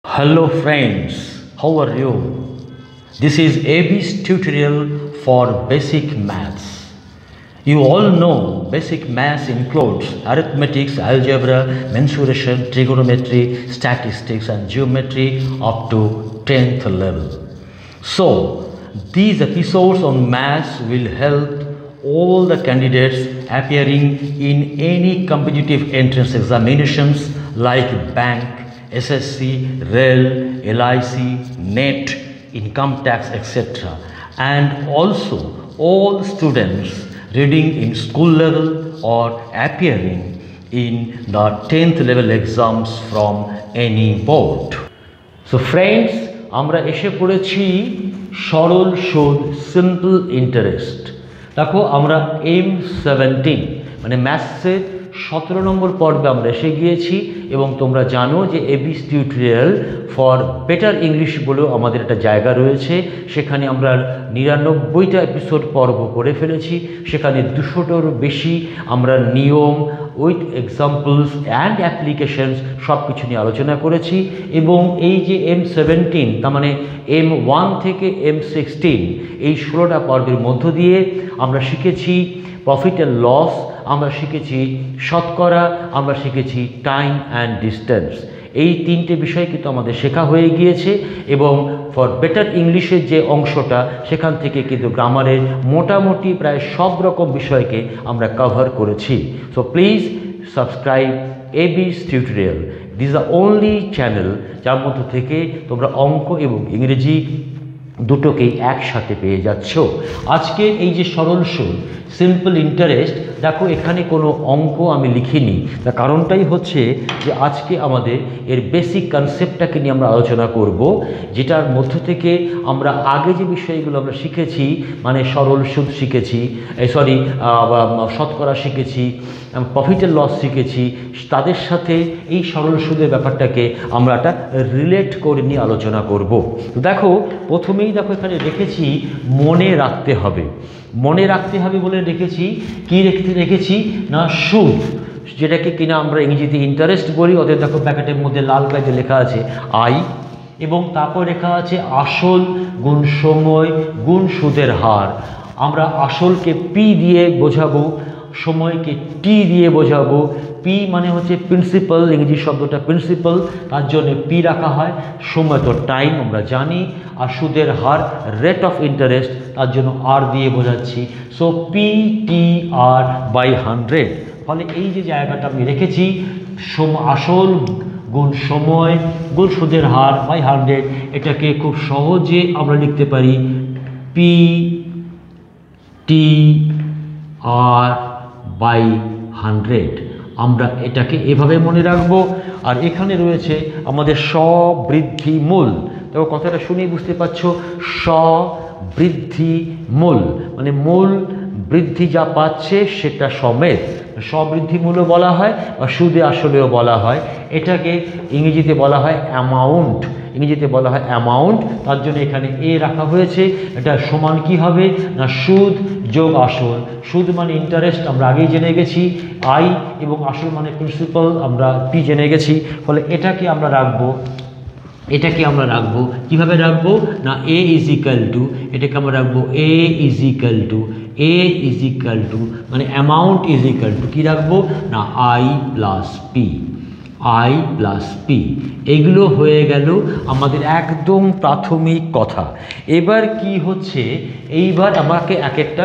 Hello friends, how are you? This is AB's tutorial for basic maths. You all know basic maths includes arithmetic, algebra, mensuration, trigonometry, statistics and geometry up to 10th level. So, these episodes on maths will help all the candidates appearing in any competitive entrance examinations like bank, SSC, REL, LIC, NET, income tax, etc. And also all students reading in school level or appearing in the 10th level exams from any board. So friends, আমরা এসে পড়েছি সরল সুদ simple interest. দেখো আমরা M17 মানে ম্যাথসের 17 নম্বর পর্বে আমরা এসে গিয়েছি এবং তোমরা জানো যে এবিস টিউটোরিয়াল ফর বেটার ইংলিশ বলেও আমাদের একটা জায়গা রয়েছে। সেখানে আমরা 99টা এপিসোড পর্ব করে ফেলেছি। সেখানে 200টার বেশি আমরা নিয়ম উইথ এক্সাম্পলস অ্যান্ড অ্যাপ্লিকেশনস সব কিছু নিয়ে আলোচনা করেছি। এবং এই যে M17 তার মানে M1 থেকে M16 এই 16টা পর্বের মধ্য দিয়ে আমরা শিখেছি প্রফিট অ্যান্ড লস, আমরা শিখেছি শতকরা, আমরা শিখেছি টাইম অ্যান্ড ডিস্টেন্স। এই তিনটে বিষয় কিন্তু আমাদের শেখা হয়ে গিয়েছে এবং ফর বেটার ইংলিশের যে অংশটা সেখান থেকে কিন্তু গ্রামারের মোটামুটি প্রায় সব রকম বিষয়কে আমরা কভার করেছি। So please subscribe এবিস tutorial. This the only channel যার মধ্য থেকে তোমরা অঙ্ক এবং ইংরেজি দুটোকেই একসাথে পেয়ে যাচ্ছ। আজকে এই যে সরল সুদ সিম্পল ইন্টারেস্ট, দেখো এখানে কোনো অঙ্ক আমি লিখিনি। তার কারণটাই হচ্ছে যে আজকে আমাদের এর বেসিক কনসেপ্টটাকে নিয়ে আমরা আলোচনা করব, যেটার মধ্য থেকে আমরা আগে যে বিষয়গুলো আমরা শিখেছি মানে সরল সুদ শিখেছি, শতকরা শিখেছি, প্রফিট অ্যান্ড লস শিখেছি, তাদের সাথে এই সরল সুদের ব্যাপারটাকে আমরা একটা রিলেট করে নিয়ে আলোচনা করব। তো দেখো প্রথমেই দেখো এখানে রেখেছি মনে রাখতে হবে। মনে রাখতে হবে বলে রেখেছি কি রেখেছি না সুদ, যেটাকে কিনা আমরা ইংরেজিতে ইন্টারেস্ট বলি। ওদের দেখো প্যাকেটের মধ্যে লাল কাজে লেখা আছে আই, এবং তারপর লেখা আছে আসল গুণ সময় গুণ সুদের হার। আমরা আসলকে পি দিয়ে বোঝাবো, সময়কে টি দিয়ে বোঝাবো। পি মানে হচ্ছে প্রিন্সিপাল, ইংরেজি শব্দটা প্রিন্সিপাল, তার জন্য পি রাখা হয়। সময় তো টাইম আমরা জানি, আর সুদের হার রেট অফ ইন্টারেস্ট, তার জন্য আর দিয়ে বোঝাচ্ছি। So P T R by 100। ফলে এই যে জায়গাটা আমি রেখেছি আসল গুণ সময় গুণ সুদের হার বাই 100, এটাকে খুব সহজে আমরা লিখতে পারি পি টি আর বাই 100। আমরা এটাকে এভাবে মনে রাখবো। আর এখানে রয়েছে আমাদের স্ববৃদ্ধি মূল। দেখো কথাটা শুনেই বুঝতে পারছো, স্ববৃদ্ধি মূল মানে মূল বৃদ্ধি যা পাচ্ছে সেটা সমেত স্ববৃদ্ধি মূলও বলা হয় বা সুদে আসলেও বলা হয়। এটাকে ইংরেজিতে বলা হয় অ্যামাউন্ট, ইংরেজিতে বলা হয় অ্যামাউন্ট। তার জন্য এখানে এ রাখা হয়েছে। এটা সমান কি হবে না সুদ যোগ আসল। সুদ মানে ইন্টারেস্ট আমরা আগেই জেনে গেছি, আই, এবং আসল মানে প্রিন্সিপাল আমরা পি জেনে গেছি। ফলে এটাকে আমরা রাখবো, এটাকে আমরা রাখবো কীভাবে রাখবো না এ ইজ ইকাল টু, এটাকে আমরা রাখবো A is equal to, A is equal to মানে অ্যামাউন্ট ইজ ইকাল টু কী রাখবো না I plus P, I plus P. এগুলো হয়ে গেল আমাদের একদম প্রাথমিক কথা। এবার কি হচ্ছে, এইবার আমাকে এক একটা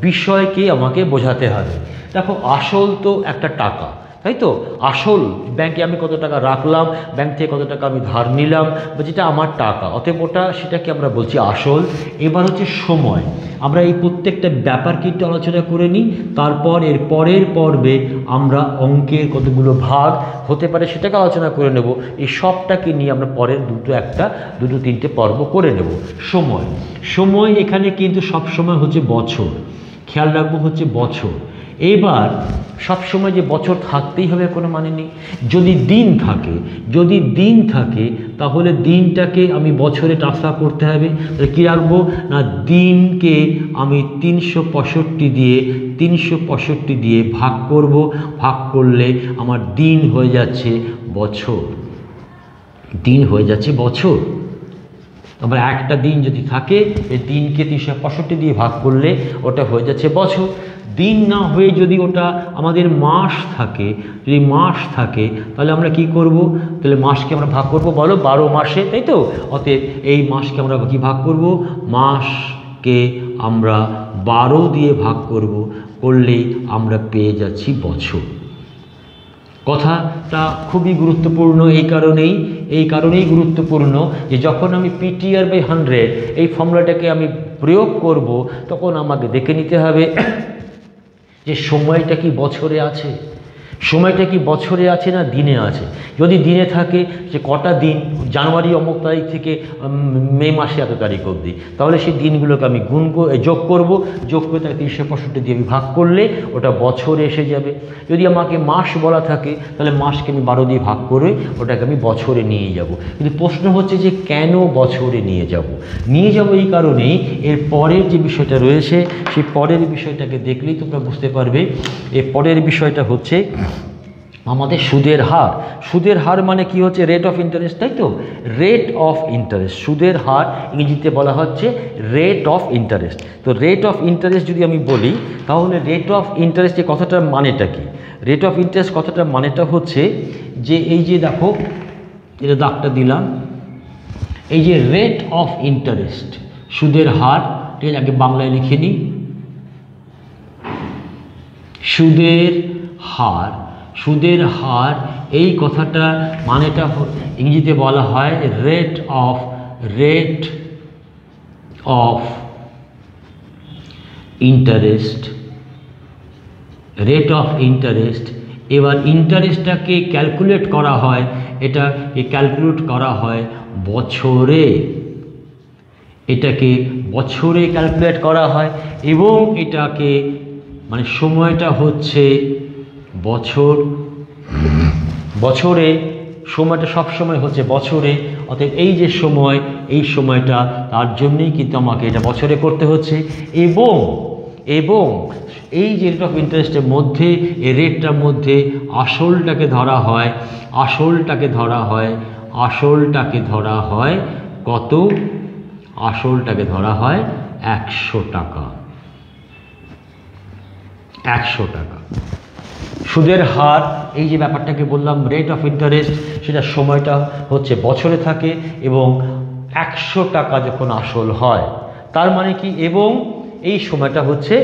বিষয়কে আমাকে বোঝাতে হবে। দেখো আসল তো একটা টাকা, তাই তো? আসল ব্যাংকে আমি কত টাকা রাখলাম, ব্যাংক থেকে কত টাকা আমি ধার নিলাম, বা যেটা আমার টাকা, অতএব ওটা সেটাকে আমরা বলছি আসল। এবার হচ্ছে সময়। আমরা এই প্রত্যেকটা ব্যাপারকে একটু আলোচনা করে নিই, তারপর এর পরের পর্বে আমরা অঙ্কের কতগুলো ভাগ হতে পারে সেটাকে আলোচনা করে নেব। এই সবটাকে নিয়ে আমরা পরের দুটো তিনটে পর্ব করে নেব। সময়, সময় এখানে কিন্তু সবসময় হচ্ছে বছর, খেয়াল রাখবো হচ্ছে বছর। এবার সবসময় যে বছর থাকতেই হবে কোনো মানে নেই। যদি দিন থাকে, যদি দিন থাকে তাহলে দিনটাকে আমি বছরে ট্রান্সফার করতে হবে। তাহলে কী রাখবো না দিনকে আমি 365 দিয়ে ভাগ করব। ভাগ করলে আমার দিন হয়ে যাচ্ছে বছর। দিন হয়ে যাচ্ছে বছর। তারপরে একটা দিন যদি থাকে, এই দিনকে 365 দিয়ে ভাগ করলে ওটা হয়ে যাচ্ছে বছর। দিন না হয়ে যদি ওটা আমাদের মাস থাকে, যদি মাস থাকে তাহলে আমরা কি করব? তাহলে মাসকে আমরা ভাগ করব বলো 12 মাসে, তাই তো? অতএব এই মাসকে আমরা কি ভাগ করব? মাসকে আমরা 12 দিয়ে ভাগ করব, করলেই আমরা পেয়ে যাচ্ছি বছর। কথাটা খুবই গুরুত্বপূর্ণ এই কারণেই গুরুত্বপূর্ণ যে যখন আমি PTR/100 এই ফর্মুলাটাকে আমি প্রয়োগ করব, তখন আমাকে দেখে নিতে হবে যে সময়টা কি বছরে আছে, সময়টা কি বছরে আছে না দিনে আছে। যদি দিনে থাকে যে কটা দিন, জানুয়ারি অমুক তারিখ থেকে মে মাসে এত তারিখ অবধি, তাহলে সেই দিনগুলোকে আমি যোগ করব, যোগ করে তাকে 365 দিয়ে আমি ভাগ করলে ওটা বছরে এসে যাবে। যদি আমাকে মাস বলা থাকে তাহলে মাসকে আমি 12 দিয়ে ভাগ করে ওটাকে আমি বছরে নিয়ে যাব। কিন্তু প্রশ্ন হচ্ছে যে কেন বছরে নিয়ে যাব এই কারণেই এর পরের যে বিষয়টা রয়েছে সেই পরের বিষয়টাকে দেখলেই তোমরা বুঝতে পারবে। এর পরের বিষয়টা হচ্ছে আমাদের সুদের হার। সুদের হার মানে কি হচ্ছে? রেট অফ ইন্টারেস্ট, তাই তো? রেট অফ ইন্টারেস্ট, সুদের হার ইংরেজিতে বলা হচ্ছে রেট অফ ইন্টারেস্ট। তো রেট অফ ইন্টারেস্ট যদি আমি বলি, তাহলে রেট অফ ইন্টারেস্ট এই কথাটার মানেটা কি? রেট অফ ইন্টারেস্ট কথাটার মানেটা হচ্ছে যে এই যে দেখো, এটা দাগটা দিলাম, এই যে রেট অফ ইন্টারেস্ট, সুদের হার, ঠিক আছে? আগে বাংলায় লিখে নিই, সুদের হার। সুদের হার এই কথাটা মানেটা ইংরেজিতে বলা হয় rate of interest, rate of interest. এবার ইন্টারেস্টটাকে ক্যালকুলেট করা হয়, এটাকে ক্যালকুলেট করা হয় বছরে, এটাকে বছরে ক্যালকুলেট করা হয় এবং এটাকে মানে সময়টা হচ্ছে বছরে, সময়টা সবসময় হচ্ছে বছরে। অতএব এই যে সময়, এই সময়টা তার জন্যই কিন্তু আমাকে এটা বছরে করতে হচ্ছে। এবং এই যে রেট অফ ইন্টারেস্টের মধ্যে, এই রেটটার মধ্যে আসলটাকে ধরা হয় কত? আসলটাকে ধরা হয় 100 টাকা। 100 টাকা সুদের হার। এই যে ব্যাপারটাকে বললাম রেট অফ ইন্টারেস্ট, সেটা সময়টা হচ্ছে বছরে থাকে এবং 100 টাকা যখন আসল হয়, তার মানে কি? এবং এই সময়টা হচ্ছে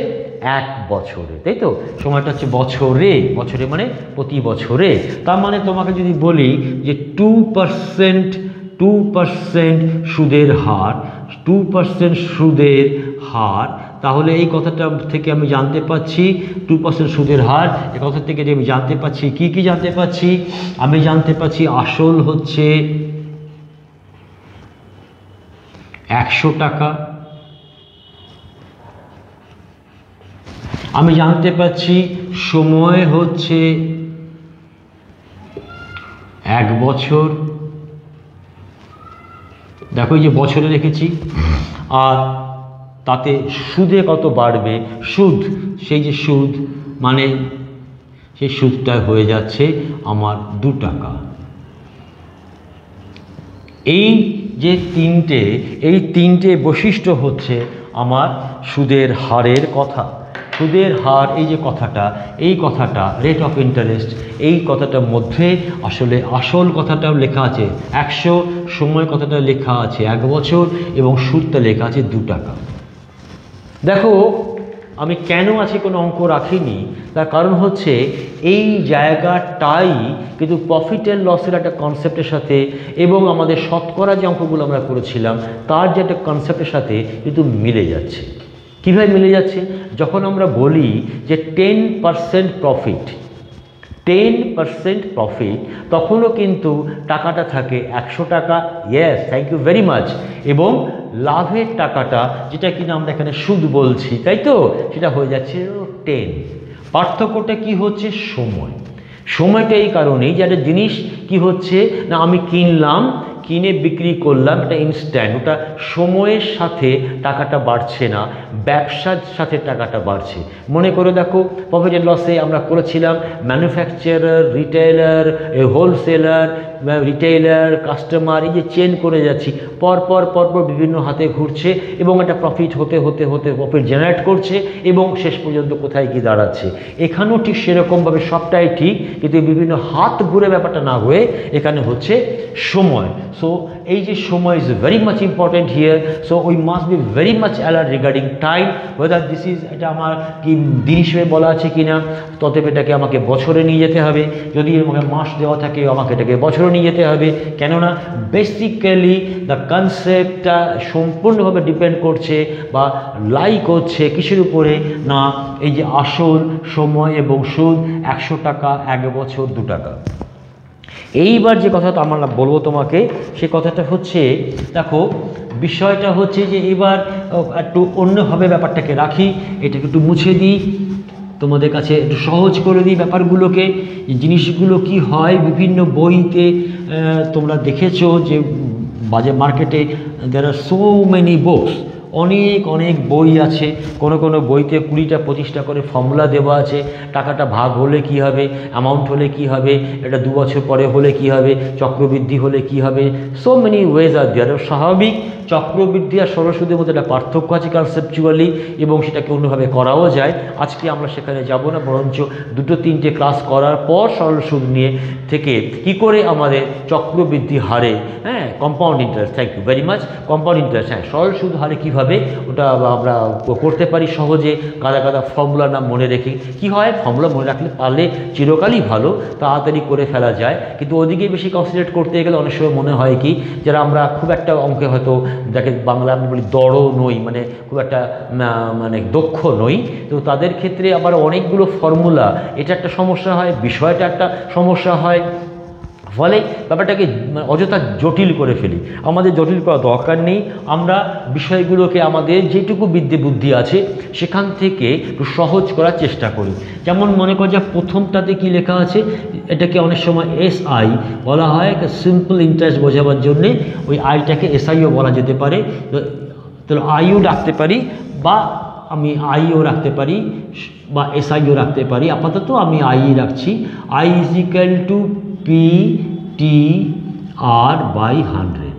1 বছরে, তাই তো? সময়টা হচ্ছে বছরে মানে প্রতি বছরে। তার মানে তোমাকে যদি বলি যে 2% সুদের হার, 2% সুদের হার, তাহলে এই কথাটা থেকে আমি জানতে পাচ্ছি 2% সুদের হার। এই কথা থেকে আমি জানতে পাচ্ছি কি জানতে পাচ্ছি? আমি জানতে পাচ্ছি আসল হচ্ছে 100 টাকা, আমি জানতে পাচ্ছি সময় হচ্ছে 1 বছর। দেখো এই যে বছরে রেখেছি, আর তাতে সুদে কত বাড়বে? সুদ, সেই যে সুদ মানে সেই সুদটা হয়ে যাচ্ছে আমার 2 টাকা। এই যে তিনটে বৈশিষ্ট্য হচ্ছে আমার সুদের হারের কথা। সুদের হার এই কথাটা রেট অফ ইন্টারেস্ট, এই কথাটার মধ্যে আসলে আসল কথাটাও লেখা আছে 100, সময় কথাটা লেখা আছে 1 বছর এবং সুদটা লেখা আছে 2 টাকা। দেখো আমি কেন আছে কোনো অঙ্ক রাখিনি, তার কারণ হচ্ছে এই জায়গাটাই কিন্তু প্রফিট অ্যান্ড লসের একটা কনসেপ্টের সাথে এবং আমাদের শতকরা যে অঙ্কগুলো আমরা করেছিলাম তার যে একটা কনসেপ্টের সাথে কিন্তু মিলে যাচ্ছে। কীভাবে মিলে যাচ্ছে? যখন আমরা বলি যে 10% প্রফিট, তখনও কিন্তু টাকাটা থাকে 100 টাকা। Yes, thank you very much. এবং লাভের টাকাটা, যেটা কিনা আমরা এখানে সুদ বলছি, তাই তো, সেটা হয়ে যাচ্ছে 10। পার্থক্যটা কি হচ্ছে? সময়টা এই কারণেই যে একটা জিনিস কি হচ্ছে না, আমি কিনে বিক্রি করলাম, এটা ইনস্ট্যান্ট, ওটা সময়ের সাথে টাকাটা বাড়ছে না, ব্যবসার সাথে টাকাটা বাড়ছে। মনে করে দেখো প্রফিট অ্যান্ড লসে আমরা করেছিলাম manufacturer, retailer, wholesaler, retailer, customer, এই যে চেন করে যাচ্ছি, পরপর বিভিন্ন হাতে ঘুরছে এবং একটা প্রফিট হতে হতে হতে প্রফিট জেনারেট করছে এবং শেষ পর্যন্ত কোথায় গিয়ে দাঁড়াচ্ছে। এখানেও ঠিক সেরকমভাবে সবটাই ঠিক, কিন্তু বিভিন্ন হাত ঘুরে ব্যাপারটা না হয়ে এখানে হচ্ছে সময়। সো এই যে সময় is very much important here. So we must be very much alert regarding time, weather this is, এটা আমার কি দিন হিসেবে বলা আছে কিনা, ততএব এটাকে আমাকে বছরে নিয়ে যেতে হবে। যদি আমাকে মাস দেওয়া থাকে আমাকে এটাকে বছরে নিয়ে যেতে হবে, কেননা বেসিক্যালি দ্য কনসেপ্টটা সম্পূর্ণভাবে ডিপেন্ড করছে বা লাই করছে কিসের উপরে না, এই যে আসল, সময় এবং সুদ, 100 টাকা, 1 বছর, 2 টাকা। এইবার যে কথাটা আমরা বলবো তোমাকে, সে কথাটা হচ্ছে, দেখো বিষয়টা হচ্ছে যে এবার একটু অন্যভাবে ব্যাপারটাকে রাখি, এটাকে একটু মুছে দিই, তোমাদের কাছে একটু সহজ করে দিই ব্যাপারগুলোকে। জিনিসগুলো কি হয়, বিভিন্ন বইতে তোমরা দেখেছো যে বাজার মার্কেটে দেয়ার আর সো মেনি বুকস, অনেক বই আছে, কোনো বইতে 20টা 25টা করে ফর্মুলা দেওয়া আছে, টাকাটা ভাগ হলে কি হবে, অ্যামাউন্ট হলে কি হবে, এটা 2 বছর পরে হলে কি হবে, চক্রবৃদ্ধি হলে কি হবে, সো মেনি ওয়েজ আর দেয়ার। স্বাভাবিক চক্রবৃদ্ধি আর সরল সুদের মধ্যে একটা পার্থক্য আছে কনসেপচুয়ালি, এবং সেটাকে অন্যভাবে করাও যায়। আজকে আমরা সেখানে যাব না, বরঞ্চ 2-3টে ক্লাস করার পর সরল সুদ নিয়ে থেকে কি করে আমাদের চক্রবৃদ্ধি হারে, হ্যাঁ, compound interest, thank you very much, compound interest, হ্যাঁ, সরল সুদ হারে কীভাবে ওটা আমরা করতে পারি সহজে, কাদা ফর্মুলা নাম মনে রেখে। কি হয়, ফর্মুলা মনে রাখলে পারলে চিরকালই ভালো, তাড়াতাড়ি করে ফেলা যায়, কিন্তু ওদিকে বেশি কনসেন্ট্রেট করতে গেলে অনেক সময় মনে হয় কি, যারা আমরা খুব একটা অঙ্কে হয়তো যাকে বাংলা আমি বলি দড় নই, মানে খুব একটা মানে দক্ষ নই, তো তাদের ক্ষেত্রে আবার অনেকগুলো ফর্মুলা, এটা একটা সমস্যা হয়, বিষয়টা একটা সমস্যা হয়, ফলে ব্যাপারটাকে অযথা জটিল করে ফেলি। আমাদের জটিল করা দরকার নেই, আমরা বিষয়গুলোকে আমাদের যেটুকু বিদ্যে বুদ্ধি আছে সেখান থেকে একটু সহজ করার চেষ্টা করি। যেমন মনে কর যে প্রথমটাতে কি লেখা আছে, এটাকে অনেক সময় SI বলা হয়, একটা সিম্পল ইন্টারেস্ট বোঝাবার জন্যে ওই আইটাকে SIও বলা যেতে পারে, তাহলে আইও রাখতে পারি, বা আমি আইও রাখতে পারি, বা SIও রাখতে পারি। আপাতত আমি আই রাখছি। I = PTR/100।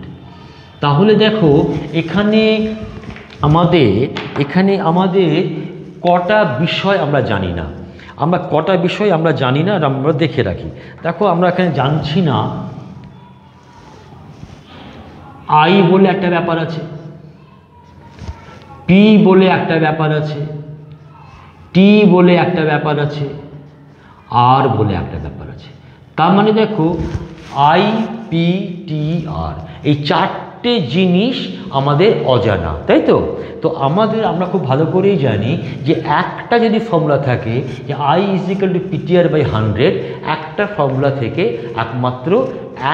তাহলে দেখো এখানে আমাদের কটা বিষয় আমরা জানি না, আর আমরা দেখে রাখি। দেখো আমরা এখানে জানছি না আই বলে একটা ব্যাপার আছে, পি বলে একটা ব্যাপার আছে, টি বলে একটা ব্যাপার আছে, আর বলে একটা ব্যাপার আছে। তার মানে দেখো IPTR, এই 4টে জিনিস আমাদের অজানা, তাই তো? তো আমরা খুব ভালো করেই জানি যে একটা যদি ফর্মুলা থাকে যে I = PTR/100, একটা ফর্মুলা থেকে একমাত্র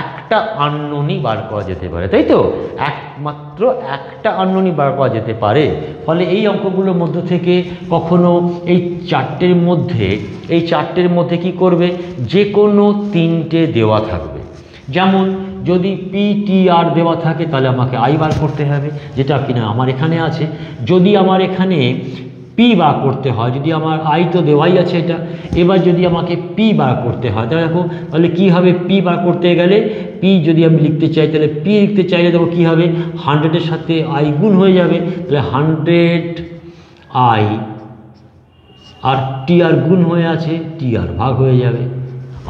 একটা আননোনই বার করা যেতে পারে, তাই তো? একমাত্র একটা আননোনই বার করা যেতে পারে। ফলে এই অঙ্কগুলোর মধ্যে থেকে কখনো এই 4টের মধ্যে কি করবে, যে কোনো 3টে দেওয়া থাকবে। যেমন যদি PTR দেওয়া থাকে তাহলে আমাকে I বার করতে হবে, যেটা কিনা আমার এখানে আছে। যদি আমার এখানে P বার করতে হয়, যদি আমার I তো দেওয়াই আছে এটা, এবার যদি আমাকে P বার করতে হয় তাহলে কি হবে, P বার করতে গেলে P যদি আমি লিখতে চাই, তাহলে P লিখতে চাইলে দেখো কী হবে, 100-এর সাথে I গুণ হয়ে যাবে, তাহলে 100I আর TR গুণ হয়ে আছে, TR ভাগ হয়ে যাবে।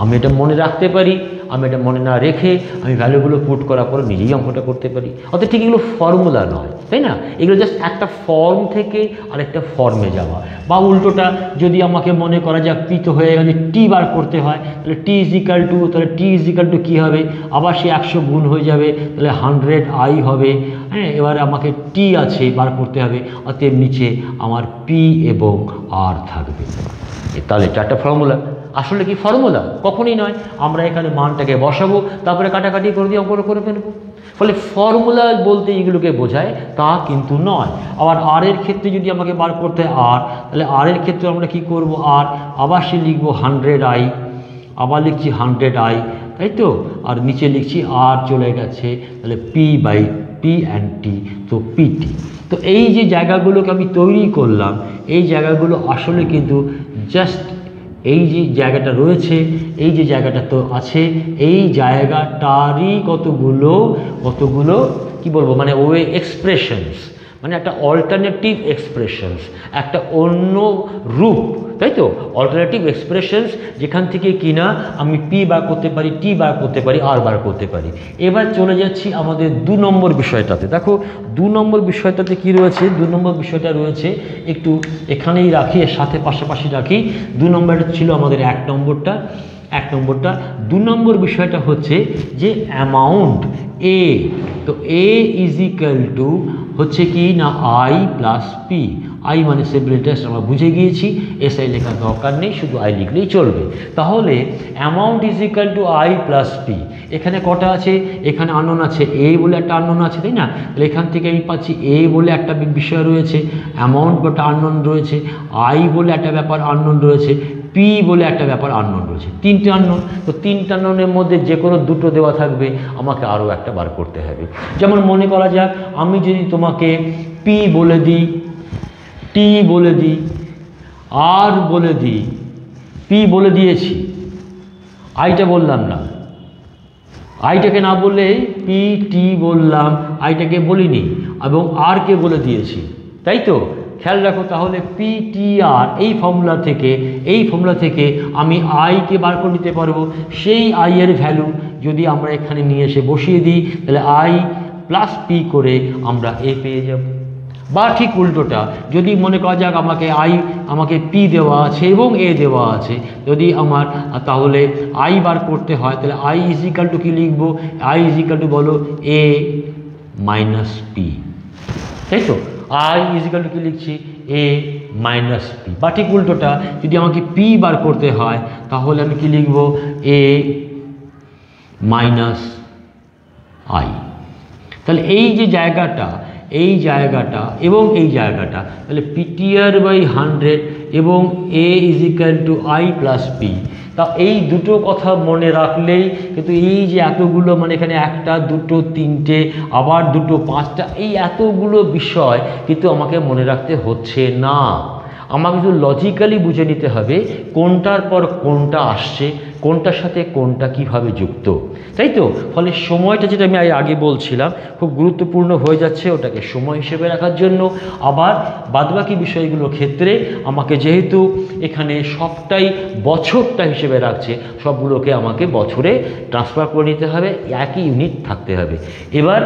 আমি এটা মনে রাখতে পারি, আমি এটা মনে না রেখে আমি ভ্যালুগুলো পুট করার পর নিজেই অঙ্কটা করতে পারি। অর্থাৎ ঠিক এগুলো ফর্মুলা নয়, তাই না? এগুলো জাস্ট একটা ফর্ম থেকে আরেকটা ফর্মে যাওয়া, বা উল্টোটা যদি আমাকে মনে করা যাক পি তো হয়ে গেলে টি বার করতে হয়, তাহলে T = কী হবে, আবার সে 100 গুণ হয়ে যাবে, তাহলে 100I হবে। হ্যাঁ, এবারে আমাকে টি আছে বার করতে হবে, অতএব নিচে আমার পি এবং আর থাকবে। তাহলে 4টা ফর্মুলা। আসলে কি ফর্মুলা? কখনই নয়। আমরা এখানে মানটাকে বসাবো, তারপরে কাটাকাটি করে দিয়ে অঙ্কটা করে ফেলবো। ফলে ফর্মুলা বলতে এগুলোকে বোঝায় তা কিন্তু নয়। আবার আর এর ক্ষেত্রে যদি আমাকে বার করতে হয় আর, তাহলে আর এর ক্ষেত্রে আমরা কি করব, আর আবার সে লিখব 100I, আবার লিখছি 100I, তাই তো? আর নিচে লিখছি আর চলে গেছে, তাহলে P/P and T, তো PT। তো এই যে জায়গাগুলোকে আমি তৈরি করলাম, এই জায়গাগুলো আসলে কিন্তু জাস্ট এই যে জায়গাটা রয়েছে, এই যে জায়গাটা তো আছে, এই জায়গাটারই কতগুলো কি বলবো মানে ওয়ে এক্সপ্রেশনস, মানে একটা অল্টারনেটিভ এক্সপ্রেশনস, একটা অন্য রূপ, তাই তো? অল্টারনেটিভ এক্সপ্রেশনস যেখান থেকে কিনা আমি পি বার করতে পারি, টি বার করতে পারি, আর বার করতে পারি। এবার চলে যাচ্ছি আমাদের 2 নম্বর বিষয়টাতে। দেখো 2 নম্বর বিষয়টাতে কি রয়েছে? 2 নম্বর বিষয়টা রয়েছে, একটু এখানেই রাখি, এর সাথে পাশাপাশি রাখি। 2 নম্বরটা ছিল আমাদের 1 নম্বরটা। 2 নম্বর বিষয়টা হচ্ছে যে অ্যামাউন্ট এ। তো এ ইজ ইকুয়াল টু হচ্ছে কি না আই প্লাস পি। আই মানে সিম্পল ইন্টারেস্ট আমরা বুঝে গিয়েছি, এসআই লেখার দরকার নেই, শুধু আই লিখলেই চলবে। তাহলে amount is equal two I plus P. এখানে কটা আছে? এখানে আননোন আছে, এ বলে একটা আননোন আছে, তাই না? তাহলে এখান থেকে আমি পাচ্ছি এ বলে একটা বিষয় রয়েছে, অ্যামাউন্ট বলে আননোন রয়েছে, আই বলে একটা ব্যাপার আননোন রয়েছে, পি বলে একটা ব্যাপার আননোন রয়েছে। 3টে আননোন। তো 3টে আননোনের মধ্যে যে কোনো 2টো দেওয়া থাকবে, আমাকে আরও একটা বার করতে হবে। যেমন মনে করা যাক আমি যদি তোমাকে পি বলে দিই, টি বলে দিই, আর বলে দিই, পি বলে দিয়েছি, আইটা বললাম না। আইটাকে না বললে পি টি বললাম, আইটাকে বলিনি, এবং আর কে বলে দিয়েছি, তাই তো? খেয়াল রাখো তাহলে পি টি আর এই ফর্মুলা থেকে আমি আইকে বার করে নিতে পারবো। সেই আই এর ভ্যালু যদি আমরা এখানে নিয়ে এসে বসিয়ে দিই, তাহলে আই প্লাস পি করে আমরা এ পেয়ে যাব। বা ঠিক উল্টোটা, যদি মনে করা যাক আমাকে পি দেওয়া আছে এবং এ দেওয়া আছে, যদি আমার তাহলে আই বার করতে হয়, তাহলে আই ইজ ইকাল টু কী লিখবো? আই ইজ ইকাল টু বলো এ মাইনাস পি, তাই তো? আই ইজ ইকাল টু কী লিখছি? এ মাইনাস পি। বা ঠিক উল্টোটা, যদি আমাকে পি বার করতে হয়, তাহলে আমি কি লিখব? এ মাইনাস আই। তাহলে এই যে জায়গাটা এবং এই জায়গাটা, তাহলে পিটিআর বাই 100 এবং A is equal to I plus P. তা এই দুটো কথা মনে রাখলেই কিন্তু এই যে এতগুলো, মানে এখানে 1টা 2টো 3টে আবার 2টো 5টা, এই এতগুলো বিষয় কিন্তু আমাকে মনে রাখতে হচ্ছে না। আমাকে শুধু লজিক্যালি বুঝে নিতে হবে কোনটার পর কোনটা আসছে, কোনটার সাথে কোনটা কিভাবে যুক্ত, তাই তো? ফলে সময়টা যেটা আমি আগে বলছিলাম খুব গুরুত্বপূর্ণ হয়ে যাচ্ছে, ওটাকে সময় হিসেবে রাখার জন্য। আবার বাদবাকি বিষয়গুলোর ক্ষেত্রে আমাকে যেহেতু এখানে সবটাই বছরটা হিসেবে রাখছে, সবগুলোকে আমাকে বছরে ট্রান্সফার করে নিতে হবে, একই ইউনিট থাকতে হবে। এবার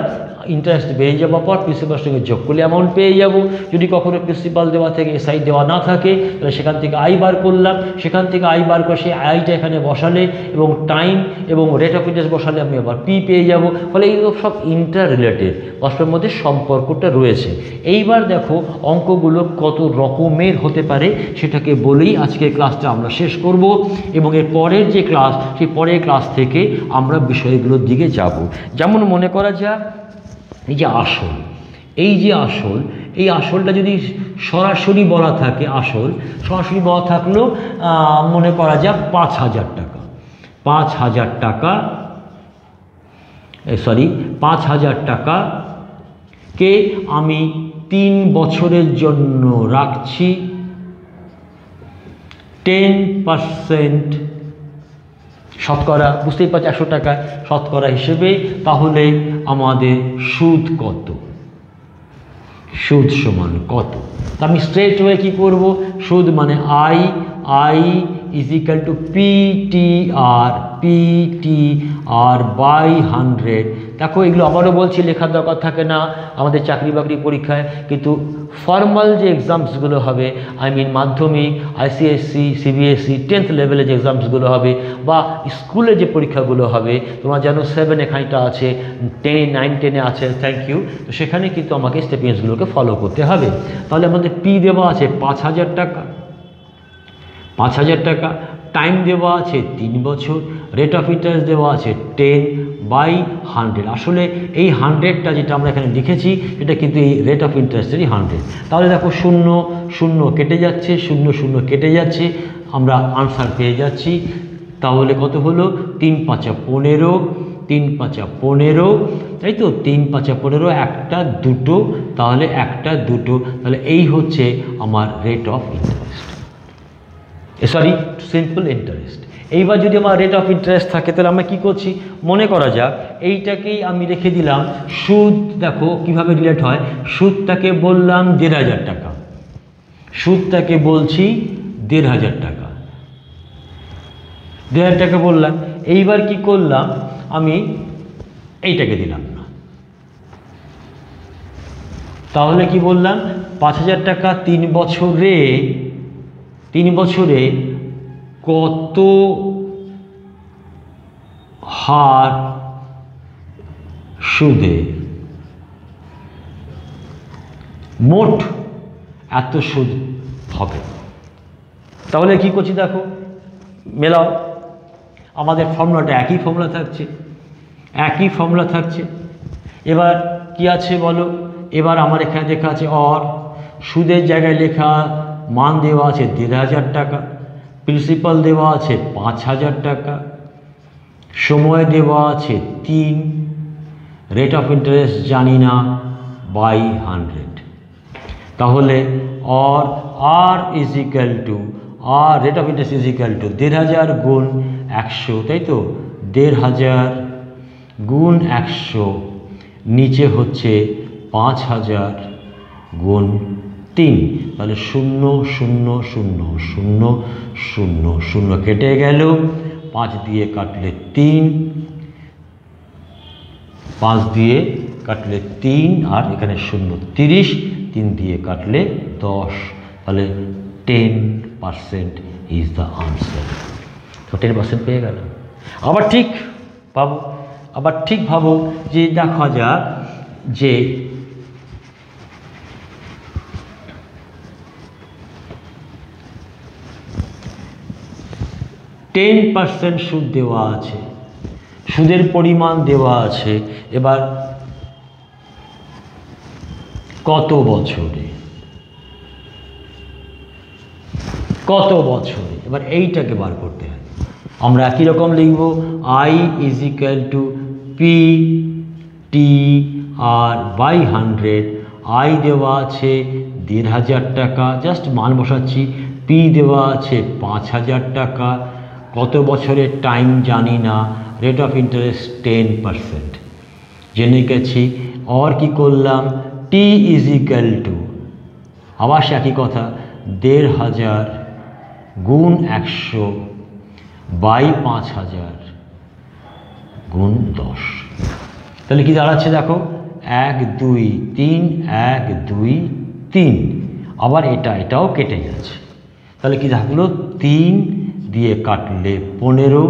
ইন্টারেস্ট বেড়ে যাওয়ার পর প্রিন্সিপাল সঙ্গে যোগ করলে অ্যামাউন্ট পেয়ে যাব। যদি কখনো প্রিন্সিপাল দেওয়া থেকে এসআই দেওয়া না থাকে, তাহলে সেখান থেকে আই বার করলাম, সেখান থেকে আই বার করে সেই আইটা এখানে বসালে এবং টাইম এবং রেট অফ ইন্টারেস্ট বসালে আমি আবার পি পেয়ে যাব। ফলে এইগুলো সব ইন্টার রিলেটেড, পরস্পরের মধ্যে সম্পর্কটা রয়েছে। এইবার দেখো অঙ্কগুলো কত রকমের হতে পারে সেটাকে বলেই আজকের ক্লাসটা আমরা শেষ করব, এবং এর পরের যে ক্লাস, সেই পরের ক্লাস থেকে আমরা বিষয়গুলোর দিকে যাব। যেমন মনে করা যাক এই যে আসল, এই আসলটা যদি সরাসরি বলা থাকে, সরাসরি বলা থাকলেও মনে করা যাক 5,000 টাকা। 5,000 টাকাকে আমি 3 বছরের জন্য রাখছি 10% শতকরা, বুঝতেই পারছি 100 টাকা শতকরা হিসেবে। তাহলে আমাদের সুদ কত? সুদ সমান কত? তা আমি স্ট্রেট ওয়ে কী করবো? সুদ মানে I is equal to PTR by 100। দেখো এগুলো আবারও বলছি, লেখার দরকার থাকে না আমাদের চাকরি বাকরি পরীক্ষায়, কিন্তু ফর্মাল যে এক্সামসগুলো হবে, মাধ্যমিক, আইসিএসসি, সিবিএসসি 10th লেভেলে যে এক্সামসগুলো হবে, বা স্কুলে যে পরীক্ষাগুলো হবে, তোমরা জানো 7 এখানটা আছে, 10 9 10-এ আছে, থ্যাংক ইউ। তো সেখানে কিন্তু আমাকে স্টেপিংসগুলোকে ফলো করতে হবে। তাহলে আমাদের পি দেওয়া আছে 5,000 টাকা, 5,000 টাকা, টাইম দেওয়া আছে 3 বছর, রেট অফ ইন্টারেস্ট দেওয়া আছে 10/100। আসলে এই 100টা যেটা আমরা এখানে লিখেছি এটা কিন্তু এই রেট অফ ইন্টারেস্টেরই 100। তাহলে দেখো 0 0 কেটে যাচ্ছে, 0 0 কেটে যাচ্ছে, আমরা আনসার পেয়ে যাচ্ছি। তাহলে কত হলো? 3 5 15, 3 5 15, তাই তো? 3 5 15, 1টা 2টো, তাহলে 1টা 2টো, তাহলে এই হচ্ছে আমার rate of interest. Sorry simple interest. এইবার যদি আমার রেট অফ ইন্টারেস্ট থাকে তাহলে আমরা কী করছি, মনে করা যাক এইটাকেই আমি রেখে দিলাম সুদ। দেখো কীভাবে রিলেট হয়, সুদটাকে বললাম 1,500 টাকা, সুদটাকে বলছি 1,500 টাকা, 1,500 টাকা বললাম। এইবার কি করলাম, আমি এইটাকে দিলাম না, তাহলে কি বললাম 5,000 টাকা 3 বছরে কত হার সুদে, মোট এত সুদ হবে। তাহলে কি করছি দেখো, মেলাও, আমাদের ফর্মুলাটা একই ফর্মুলা থাকছে, এবার কি আছে বলো, এবার আমার এখানে লেখা আছে অর, সুদের জায়গায় লেখা মান দেওয়া আছে 1,500 টাকা, প্রিন্সিপাল দেওয়া আছে 5,000 টাকা, সময় দেওয়া আছে 3, রেট অফ ইন্টারেস্ট জানি না বাই 100। তাহলে or R is equal to, R rate of interest is equal to 1,500 গুণ 100, তাই তো 1,500 গুণ 100, নিচে হচ্ছে 5,000 গুণ 3, তাহলে 0 0 0 0 0 0 কেটে গেল, 5 দিয়ে কাটলে 3, 5 দিয়ে কাটলে 3, আর এখানে 0 30, 3 দিয়ে কাটলে 10, তাহলে 10% ইজ দ্য আনসার। তো 10% পেয়ে গেল। আবার ঠিক ভাবো যে দেখা যাক যে %10 সুদ দেওয়া আছে, সুদের পরিমাণ দেওয়া আছে, এবার কত বছরে, এবার এইটাকে বার করতে হয়। আমরা একই রকম লিখব, I is equal to P T R by 100। I দেওয়া আছে 1,500 টাকা, জাস্ট মান বসাচ্ছি, পি দেওয়া আছে 5,000 টাকা, কত বছরের টাইম জানি না, রেট অফ ইন্টারেস্ট 10% জেনে গেছি। আর কি করলাম, টি ইজ ইকুয়াল টু, আবার সে একই কথা, 1,500 গুণ 100 বাই 5,000 গুণ 10। তাহলে কি দাঁড়াচ্ছে দেখো, 1 2 3 1 2 3, আবার এটাও কেটে যাচ্ছে, তাহলে কি থাকলো 3 দিয়ে কাটলে 15,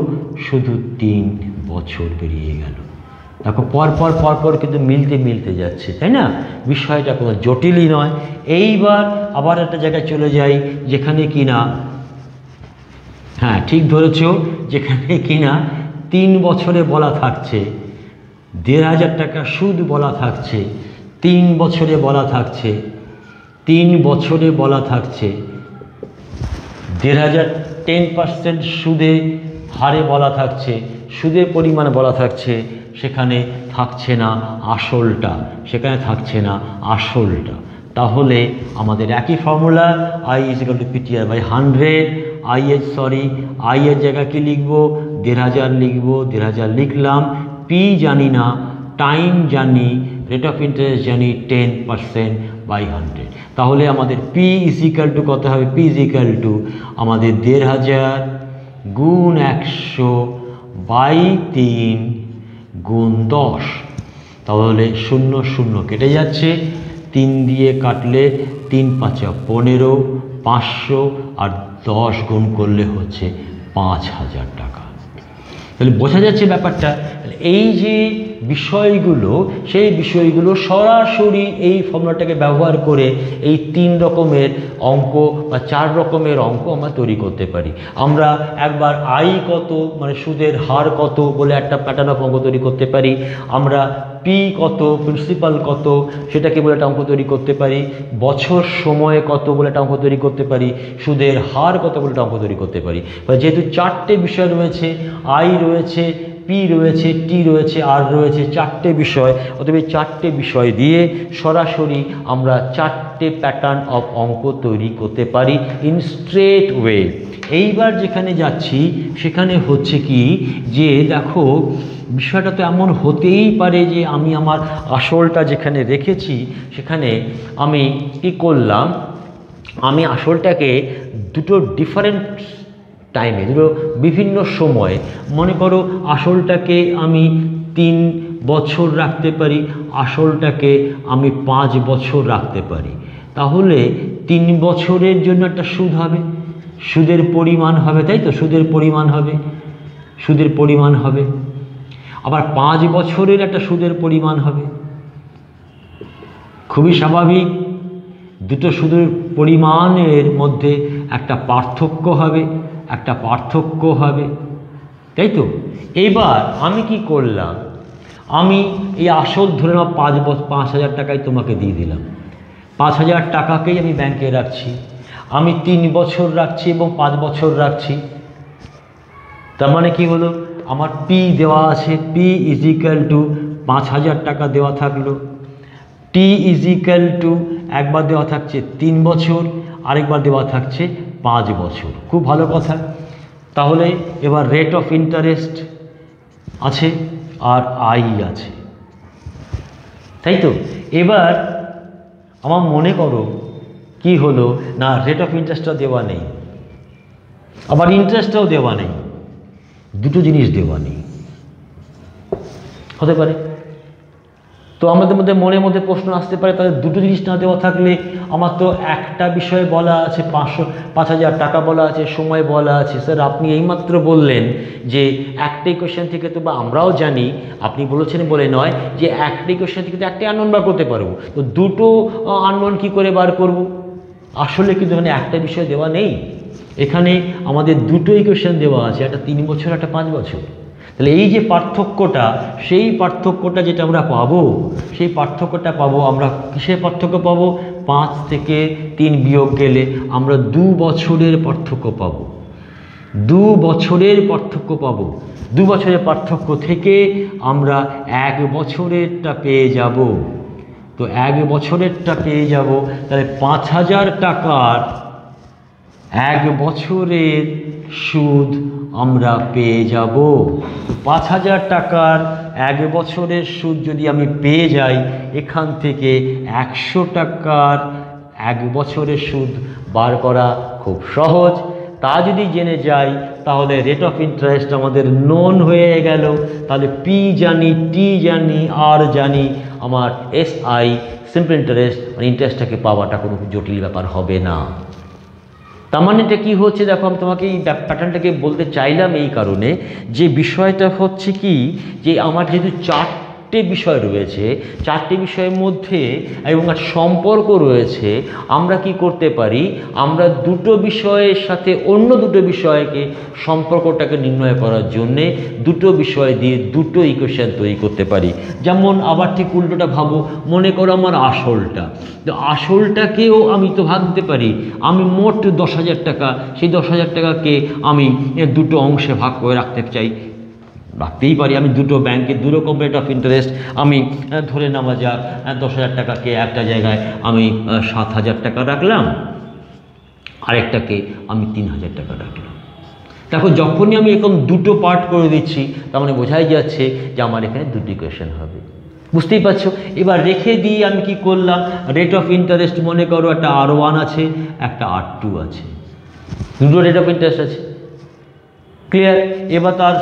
শুধু 3 বছর বেরিয়ে গেল। দেখো পরপর কিন্তু মিলতে যাচ্ছে, তাই না? বিষয়টা কোনো জটিলই নয়। এইবার আবার একটা জায়গায় চলে যাই যেখানে কিনা, হ্যাঁ ঠিক ধরেছ, যেখানে কিনা 3 বছরে বলা থাকছে 1,500 টাকা সুদ বলা থাকছে, 3 বছরে বলা থাকছে 1,500 10% সুদে হারে বলা থাকছে, সুদের পরিমাণ বলা থাকছে, সেখানে থাকছে না আসলটা, তাহলে আমাদের একই formula, I is equal to PTR by 100। I এর জায়গা কি লিখব, 1,500 লিখব, 1,500 লিখলাম, পি জানি না, টাইম জানি, রেট অফ ইন্টারেস্ট জানি 10% বাই 100। তাহলে আমাদের পি ইজ ইকুয়াল টু কত হবে, পি ইজ ইকুয়াল টু আমাদের 1,500 গুণ 100 বাই 3 গুণ 10, তাহলে 0 0 কেটে যাচ্ছে, 3 দিয়ে কাটলে 3 5 15, 500 আর 10 গুণ করলে হচ্ছে 5,000 টাকা। তাহলে বোঝা যাচ্ছে ব্যাপারটা। এই যে বিষয়গুলো, সেই বিষয়গুলো সরাসরি এই ফর্মুলাটাকে ব্যবহার করে এই 3 রকমের অঙ্ক বা 4 রকমের অঙ্ক আমরা তৈরি করতে পারি। আমরা একবার আই কত, মানে সুদের হার কত বলে একটা প্যাটার্ন অফ অঙ্ক তৈরি করতে পারি। আমরা পি কত, প্রিন্সিপাল কত, সেটাকে বলে একটা অঙ্ক তৈরি করতে পারি। বছর সময় কত বলে একটা অঙ্ক তৈরি করতে পারি। সুদের হার কত বলে একটা অঙ্ক তৈরি করতে পারি। যেহেতু 4টে বিষয় রয়েছে, আই রয়েছে, পি রয়েছে, টি রয়েছে, আর রয়েছে, 4টে বিষয়। অতএব 4টে বিষয় দিয়ে সরাসরি আমরা 4টে প্যাটার্ন অফ অঙ্ক তৈরি করতে পারি ইন স্ট্রেট ওয়ে। এইবার যেখানে যাচ্ছি সেখানে হচ্ছে কি যে দেখো বিষয়টা তো এমন হতেই পারে যে আমি আমার আসলটা যেখানে রেখেছি সেখানে আমি কি করলাম, আমি আসলটাকে দুটো ডিফারেন্ট টাইমে, দুটো বিভিন্ন সময়ে, মনে করো আসলটাকে আমি 3 বছর রাখতে পারি, আসলটাকে আমি 5 বছর রাখতে পারি। তাহলে 3 বছরের জন্য একটা সুদ হবে, সুদের পরিমাণ হবে, তাই তো, সুদের পরিমাণ হবে, সুদের পরিমাণ হবে। আবার 5 বছরের একটা সুদের পরিমাণ হবে। খুবই স্বাভাবিক, দুটো সুদের পরিমাণের মধ্যে একটা পার্থক্য হবে, একটা পার্থক্য হবে, তাই তো। এবার আমি কি করলাম, আমি এই আসল ধরে নাও 5,000 টাকায় তোমাকে দিয়ে দিলাম। 5,000 টাকাকেই আমি ব্যাংকে রাখছি, আমি 3 বছর রাখছি এবং 5 বছর রাখছি। তার মানে কি হলো, আমার পি দেওয়া আছে, পি ইজ ইকুয়াল টু 5,000 টাকা দেওয়া থাকলো, টি ইজ ইকুয়াল টু একবার দেওয়া থাকছে 3 বছর, আরেকবার দেওয়া থাকছে 5 বছর। খুব ভালো কথা। তাহলে এবার রেট অফ ইন্টারেস্ট আছে আর আই আছে, তাই তো। এবার আমার মনে করো কি হলো না, রেট অফ ইন্টারেস্টটা দেওয়া নেই, আবার ইন্টারেস্টটাও দেওয়া নেই, দুটো জিনিস দেওয়া নেই, হতে পারে। তো আমাদের মধ্যে মনের মধ্যে প্রশ্ন আসতে পারে, তাহলে দুটো জিনিস না দেওয়া থাকলে আমার তো একটা বিষয়ে বলা আছে 5,000 টাকা বলা আছে, সময় বলা আছে। স্যার আপনি এইমাত্র বললেন যে একটা ইকুয়েশন থেকে তো, বা আমরাও জানি, আপনি বলেছেন বলে নয়, যে একটা ইকুয়েশন থেকে তো একটা আননোন বার করতে পারবো, তো দুটো আননোন কি করে বার করব? আসলে কিন্তু এখানে একটা বিষয় দেওয়া নেই, এখানে আমাদের দুটো ইকুয়েশন দেওয়া আছে, একটা 3 বছর, একটা 5 বছর। তাহলে এই যে পার্থক্যটা, সেই পার্থক্যটা যেটা আমরা পাবো, সেই পার্থক্যটা পাবো আমরা কিসের পার্থক্য পাবো? 5 থেকে 3 বিয়োগ গেলে আমরা 2 বছরের পার্থক্য পাবো, 2 বছরের পার্থক্য পাবো। 2 বছরের পার্থক্য থেকে আমরা 1 বছরেরটা পেয়ে যাব। তো 1 বছরেরটা পেয়ে যাব, তাহলে 5,000 টাকার 1 বছরের সুদ আমরা পেয়ে যাব। 5,000 টাকার 1 বছরের সুদ যদি আমি পেয়ে যাই, এখান থেকে 100 টাকার 1 বছরের সুদ বার করা খুব সহজ। তা যদি জেনে যাই তাহলে রেট অফ ইন্টারেস্ট আমাদের নোন হয়ে গেল। তাহলে পি জানি, টি জানি, আর জানি, আমার এসআই সিম্পল ইন্টারেস্ট, মানে ইন্টারেস্টটাকে পাওয়াটা কোনো জটিল ব্যাপার হবে না। তার মানে এটা কী হচ্ছে, দেখো আমি তোমাকে এই প্যাটার্নটাকে বলতে চাইলাম এই কারণে যে বিষয়টা হচ্ছে কি, যে আমার যেহেতু 4টে বিষয় রয়েছে, 4টে বিষয়ের মধ্যে এবং সম্পর্ক রয়েছে, আমরা কি করতে পারি, আমরা দুটো বিষয়ের সাথে অন্য দুটো বিষয়কে সম্পর্কটাকে নির্ণয় করার জন্যে দুটো বিষয় দিয়ে দুটো ইকুয়েশন তৈরি করতে পারি। যেমন আবার ঠিক উল্টোটা ভাবো, মনে করো আমার আসলটা, তো আসলটাকেও আমি তো ভাবতে পারি, আমি মোট 10,000 টাকা, সেই 10,000 টাকাকে আমি দুটো অংশে ভাগ করে রাখতে চাই, রাখতেই পারি। আমি দুটো ব্যাংকে দুরকম রেট অফ ইন্টারেস্ট, আমি ধরে নেওয়া যাক 10,000 টাকাকে একটা জায়গায় আমি 7,000 টাকা রাখলাম, আরেকটাকে আমি 3,000 টাকা রাখলাম। দেখো যখনই আমি এরকম দুটো পার্ট করে দিচ্ছি, তার মানে বোঝাই যাচ্ছে যে আমার এখানে দুটো ইকুয়েশন হবে, বুঝতেই পারছো। এবার রেখে দিয়ে আমি কি করলাম, রেট অফ ইন্টারেস্ট মনে করো একটা R1 আছে, একটা R2 আছে, দুটো রেট অফ ইন্টারেস্ট আছে, ক্লিয়ার। এবার তার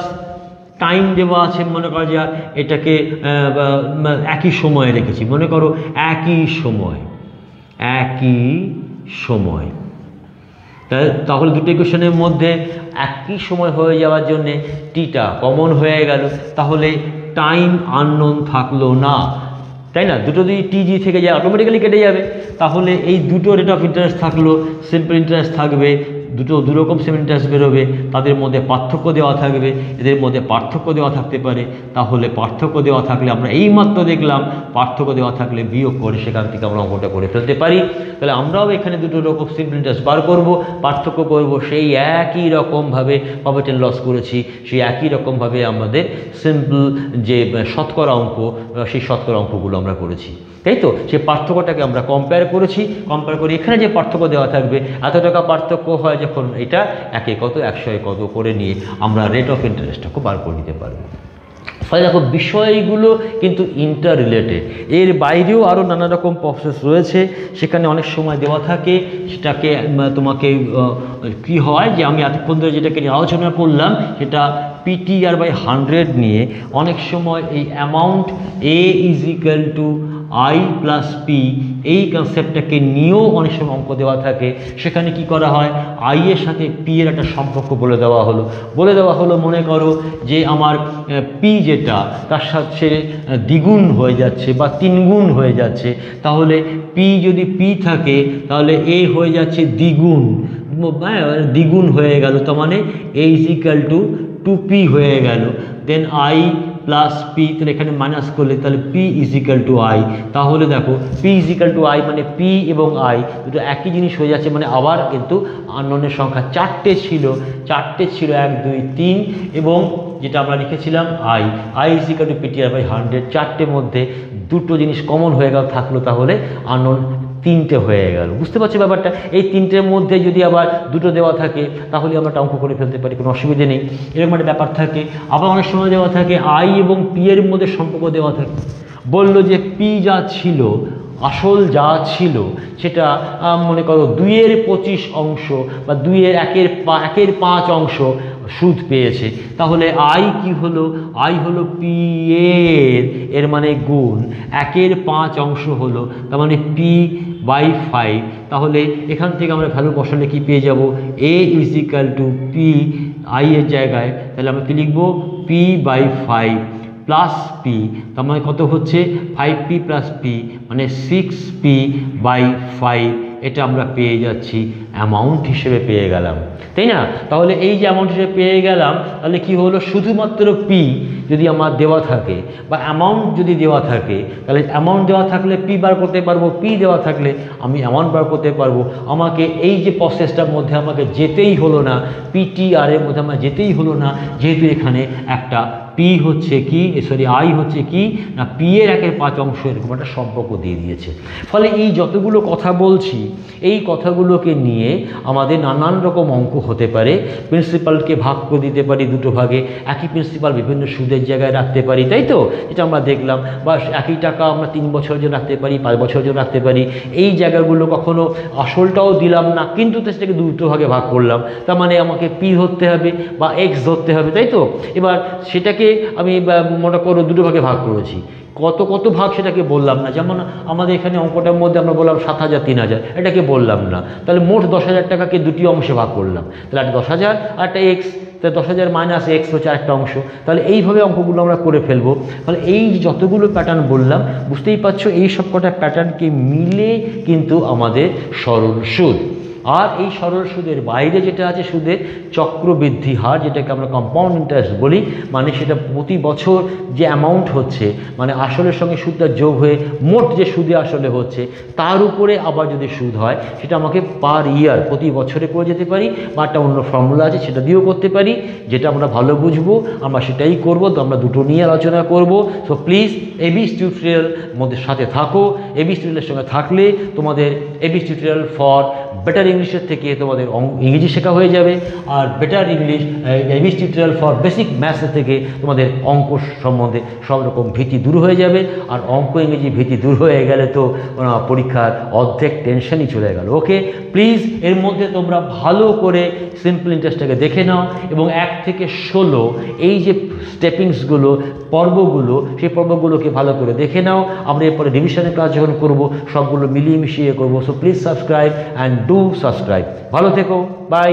টাইম দেওয়া আছে, মনে করো যে এটাকে একই সময়ে রেখেছি, মনে করো একই সময়। তাহলে দুটো ইকুয়েশনের মধ্যে একই সময় হয়ে যাওয়ার জন্যে টিটা কমন হয়ে গেল, তাহলে টাইম আননোন থাকলো না, তাই না। দুটো যদি টিজি থেকে যায় অটোমেটিক্যালি কেটে যাবে, তাহলে এই দুটো রেট অফ ইন্টারেস্ট থাকলো, সিম্পল ইন্টারেস্ট থাকবে দুটো দুরকম সিম্পল ইন্টারেস্ট বেরোবে, তাদের মধ্যে পার্থক্য দেওয়া থাকবে, এদের মধ্যে পার্থক্য দেওয়া থাকতে পারে। তাহলে পার্থক্য দেওয়া থাকলে আমরা এইমাত্র দেখলাম পার্থক্য দেওয়া থাকলে বিয়োগ করে সেখান থেকে আমরা অঙ্কটা করে ফেলতে পারি। তাহলে আমরাও এখানে দুটো রকম সিম্পল ইন্টারেস্ট বার করব, পার্থক্য করব, সেই একই রকমভাবে প্রফিট অ্যান্ড লস করেছি, সেই একই রকমভাবে আমাদের সিম্পল যে শতকরা অঙ্ক, সেই শতকরা অঙ্কগুলো আমরা করেছি, তাই তো? সেই পার্থক্যটাকে আমরা কম্পেয়ার করেছি, কম্পেয়ার করে এখানে যে পার্থক্য দেওয়া থাকবে, এত টাকা পার্থক্য হয় যখন এটা একে কত 100 কত করে নিয়ে আমরা রেট অফ ইন্টারেস্টটাকে বার করে নিতে পারবো। ফলে দেখো বিষয়গুলো কিন্তু ইন্টার রিলেটেড, এর বাইরেও আরও নানা রকম প্রসেস রয়েছে, সেখানে অনেক সময় দেওয়া থাকে, সেটাকে তোমাকে কি হয় যে আমি এতক্ষণ ধরে যেটাকে নিয়ে আলোচনা করলাম সেটা PTR/100 নিয়ে অনেক সময় এই অ্যামাউন্ট A = I + P এই কনসেপ্টটাকে নিয়েও অনেক সময় অঙ্ক দেওয়া থাকে। সেখানে কি করা হয়, I এর সাথে P এর একটা সম্পর্ক বলে দেওয়া হলো, মনে করো যে আমার P যেটা তার সাথে দ্বিগুণ হয়ে যাচ্ছে বা 3 গুণ হয়ে যাচ্ছে, তাহলে P যদি P থাকে তাহলে A হয়ে যাচ্ছে দ্বিগুণ হয়ে গেল, তার মানে A = 2P হয়ে গেল। দেন I + P, তাহলে এখানে মাইনাস করলে তাহলে P = I। তাহলে দেখো P = I মানে P এবং I দুটো একই জিনিস হয়ে যাচ্ছে, মানে আবার কিন্তু আননোনের সংখ্যা 4টে ছিল 1 2 3 এবং যেটা আমরা লিখেছিলাম I = PTR/100, 4টের মধ্যে দুটো জিনিস কমন হয়ে গেল, থাকলো, তাহলে আননোন 3টে হয়ে গেল। বুঝতে পারছি ব্যাপারটা? এই 3টের মধ্যে যদি আবার দুটো দেওয়া থাকে তাহলে আমরা অঙ্ক করে ফেলতে পারি, কোনো অসুবিধে নেই, এরকম একটা ব্যাপার থাকে। আবার অনেক সময় দেওয়া থাকে I এবং P এর মধ্যে সম্পর্ক দেওয়া থাকে, বলল যে P যা ছিল, আসল যা ছিল সেটা মনে করো 2/25 অংশ বা 1/5 অংশ সুদ পেয়েছে, তাহলে I কি হলো, I হলো P এর মানে গুণ 1/5 অংশ হলো, তার মানে P/5। তাহলে এখান থেকে আমরা ভ্যালু বসালে কি পেয়ে যাব, A = P, I এর জায়গায় তাহলে আমরা কি লিখব, P/5 + P, তার মানে কত হচ্ছে 5P + P মানে 6P/5, এটা আমরা পেয়ে যাচ্ছি অ্যামাউন্ট হিসেবে পেয়ে গেলাম, তাই না? তাহলে এই যে অ্যামাউন্ট হিসেবে পেয়ে গেলাম, তাহলে কি হলো, শুধুমাত্র P যদি আমার দেওয়া থাকে বা অ্যামাউন্ট যদি দেওয়া থাকে, তাহলে অ্যামাউন্ট দেওয়া থাকলে P বার করতে পারবো, P দেওয়া থাকলে আমি অ্যামাউন্ট বার করতে পারবো। আমাকে এই যে প্রসেসটার মধ্যে আমাকে যেতেই হলো না, PTR এর মধ্যে আমার যেতেই হলো না, যেহেতু এখানে একটা P হচ্ছে কি, I হচ্ছে কি না P এর 1/5 অংশ, এরকম একটা সম্পর্ক দিয়ে দিয়েছে। ফলে এই যতগুলো কথা বলছি, এই কথাগুলোকে নিয়ে আমাদের নানান রকম অঙ্ক হতে পারে। প্রিন্সিপালকে ভাগ করে দিতে পারি দুটো ভাগে, একই প্রিন্সিপাল বিভিন্ন সুদের জায়গায় রাখতে পারি, তাই তো? এটা আমরা দেখলাম। বা একই টাকা আমরা 3 বছরের জন্য রাখতে পারি, 5 বছরের জন্য রাখতে পারি। এই জায়গাগুলো কখনো আসলটাও দিলাম না, কিন্তু সেটাকে দুটো ভাগে ভাগ করলাম, তার মানে আমাকে P ধরতে হবে বা X ধরতে হবে, তাই তো? এবার সেটাকে আমি মনে করো দুটো ভাগে ভাগ করেছি, কত ভাগ সেটাকে বললাম না। যেমন আমাদের এখানে অঙ্কটার মধ্যে আমরা বললাম 7,000 3,000, এটাকে বললাম না। তাহলে মোট 10,000 টাকাকে দুটি অংশে ভাগ করলাম, তাহলে একটা 10,000 আর একটা X, তাহলে 10,000 - X হচ্ছে আরেকটা অংশ। তাহলে এইভাবে অঙ্কগুলো আমরা করে ফেলবো। তাহলে এই যতগুলো প্যাটার্ন বললাম, বুঝতেই পারছো এই সব কটা প্যাটার্নকে মিলে কিন্তু আমাদের সরল সুদ। আর এই সরল সুদের বাইরে যেটা আছে সুদের চক্রবৃদ্ধি হার, যেটাকে আমরা কম্পাউন্ড ইন্টারেস্ট বলি, মানে সেটা প্রতি বছর যে অ্যামাউন্ট হচ্ছে, মানে আসলের সঙ্গে সুদটা যোগ হয়ে মোট যে সুদে আসলে হচ্ছে তার উপরে আবার যদি সুদ হয়, সেটা আমাকে পার ইয়ার প্রতি বছরে করে যেতে পারি, বা একটা অন্য ফর্মুলা আছে সেটা দিয়েও করতে পারি। যেটা আমরা ভালো বুঝবো আমরা সেটাই করব। তো আমরা দুটো নিয়ে আলোচনা করব। সো প্লিজ এবিস টিউটোরিয়াল মধ্যে সাথে থাকো। এবিস টিউটোরিয়ালের সঙ্গে থাকলে তোমাদের এবিস টিউটোরিয়াল ফর বেটার ইংলিশের থেকে তোমাদের ইংরেজি শেখা হয়ে যাবে, আর বেটার ইংলিশ এবিস টিউটোরিয়াল ফর বেসিক ম্যাথস থেকে তোমাদের অঙ্ক সম্বন্ধে সব রকম ভীতি দূর হয়ে যাবে। আর অঙ্ক ইংরেজি ভীতি দূর হয়ে গেলে তো পরীক্ষার অর্ধেক টেনশনই চলে গেল। ওকে, প্লিজ এর মধ্যে তোমরা ভালো করে সিম্পল ইন্টারেস্টটাকে দেখে নাও এবং 1 থেকে 16 এই যে স্টেপিংসগুলো, পর্বগুলো, সেই পর্বগুলোকে ভালো করে দেখে নাও। আমরা এরপরে রিভিশনের কাজ যখন করবো সবগুলো মিলিয়ে মিশিয়ে করবো। So please subscribe and do subscribe. ভালো থেকো, বাই।